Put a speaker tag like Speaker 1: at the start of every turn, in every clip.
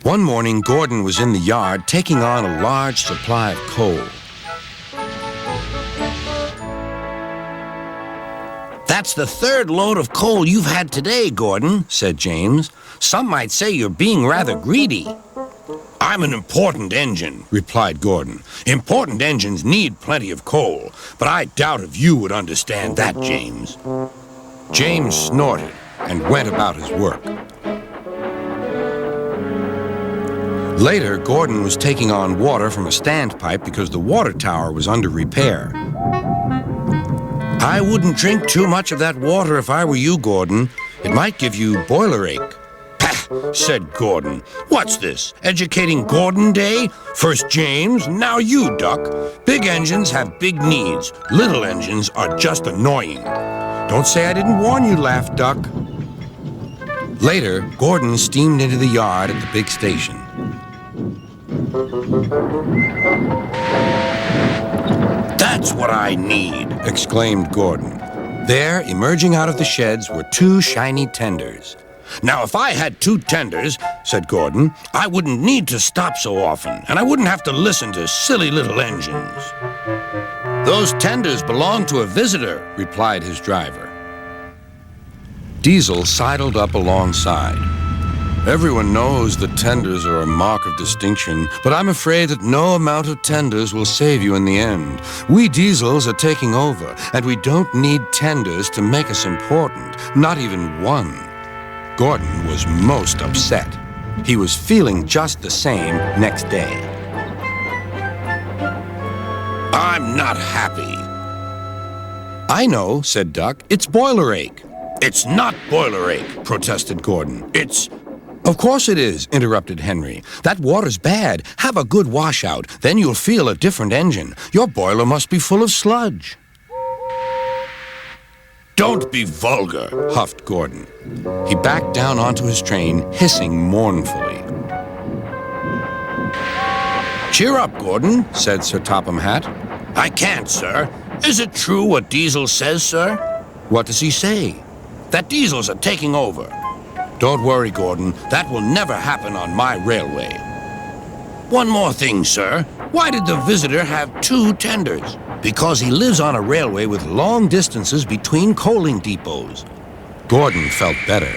Speaker 1: One morning, Gordon was in the yard taking on a large supply of coal.
Speaker 2: That's the third load of coal you've had today, Gordon, said James. Some might say you're being rather greedy. I'm an important engine, replied Gordon. Important engines need plenty of coal, but I doubt if you would understand that, James.
Speaker 1: James snorted and went about his work. Later, Gordon was taking on water from a standpipe because the water tower was under repair.
Speaker 2: I wouldn't drink too much of that water if I were you, Gordon. It might give you boiler ache. Pah, said Gordon. What's this, educating Gordon Day? First James, now you, Duck. Big engines have big needs. Little engines are just annoying.
Speaker 1: Don't say I didn't warn you, laughed Duck. Later, Gordon steamed into the yard at the big station.
Speaker 2: That's what I need,
Speaker 1: exclaimed Gordon. There, emerging out of the sheds, were 2 shiny tenders.
Speaker 2: Now, if I had 2 tenders, said Gordon, I wouldn't need to stop so often, and I wouldn't have to listen to silly little engines. Those tenders belong to a visitor, replied his driver.
Speaker 1: Diesel sidled up alongside. Everyone knows that tenders are a mark of distinction, but I'm afraid that no amount of tenders will save you in the end. We Diesels are taking over, and we don't need tenders to make us important, not even one. Gordon was most upset. He was feeling just the same next day.
Speaker 2: I'm not happy.
Speaker 1: I know, said Duck. It's boiler ache.
Speaker 2: It's not boiler ache, protested Gordon.
Speaker 1: Of course it is, interrupted Henry. That water's bad. Have a good washout. Then you'll feel a different engine. Your boiler must be full of sludge.
Speaker 2: Don't be vulgar,
Speaker 1: huffed Gordon. He backed down onto his train, hissing mournfully.
Speaker 2: Cheer up, Gordon,
Speaker 1: said Sir Topham Hatt.
Speaker 2: I can't, sir. Is it true what Diesel says, sir?
Speaker 1: What does he say?
Speaker 2: That Diesels are taking over.
Speaker 1: Don't worry, Gordon. That will never happen on my railway.
Speaker 2: One more thing, sir. Why did the visitor have 2 tenders?
Speaker 1: Because he lives on a railway with long distances between coaling depots. Gordon felt better.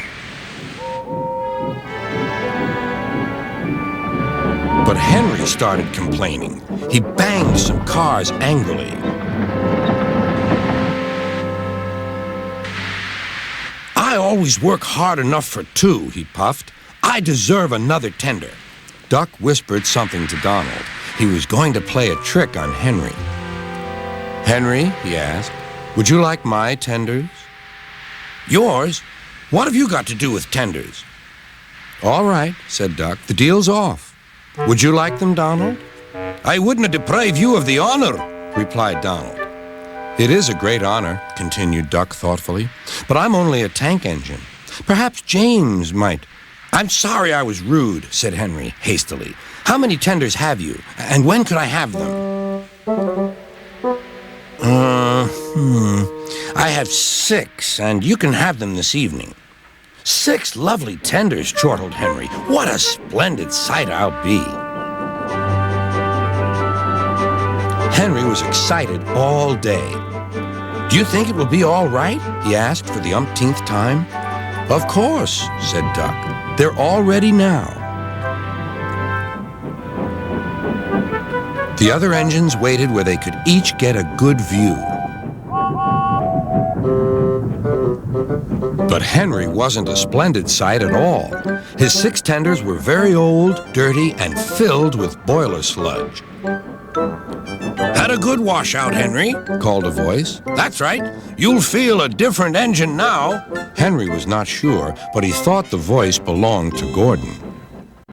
Speaker 1: But Henry started complaining. He banged some cars angrily.
Speaker 2: I always work hard enough for 2, he puffed. I deserve another tender.
Speaker 1: Duck whispered something to Donald. He was going to play a trick on Henry. Henry, he asked, would you like my tenders?
Speaker 2: Yours? What have you got to do with tenders?
Speaker 1: All right, said Duck. The deal's off. Would you like them, Donald?
Speaker 2: I wouldn't deprive you of the honor, replied Donald.
Speaker 1: It is a great honor, continued Duck thoughtfully, but I'm only a tank engine. Perhaps James might.
Speaker 2: I'm sorry I was rude, said Henry hastily. How many tenders have you, and when could I have them? I have 6, and you can have them this evening. 6 lovely tenders, chortled Henry. What a splendid sight I'll be.
Speaker 1: Henry was excited all day.
Speaker 2: Do you think it will be all right?
Speaker 1: He asked for the umpteenth time. Of course, said Duck. They're all ready now. The other engines waited where they could each get a good view. But Henry wasn't a splendid sight at all. His 6 tenders were very old, dirty, and filled with boiler sludge.
Speaker 2: Had a good washout, Henry,
Speaker 1: called a voice.
Speaker 2: That's right. You'll feel a different engine now.
Speaker 1: Henry was not sure, but he thought the voice belonged to Gordon.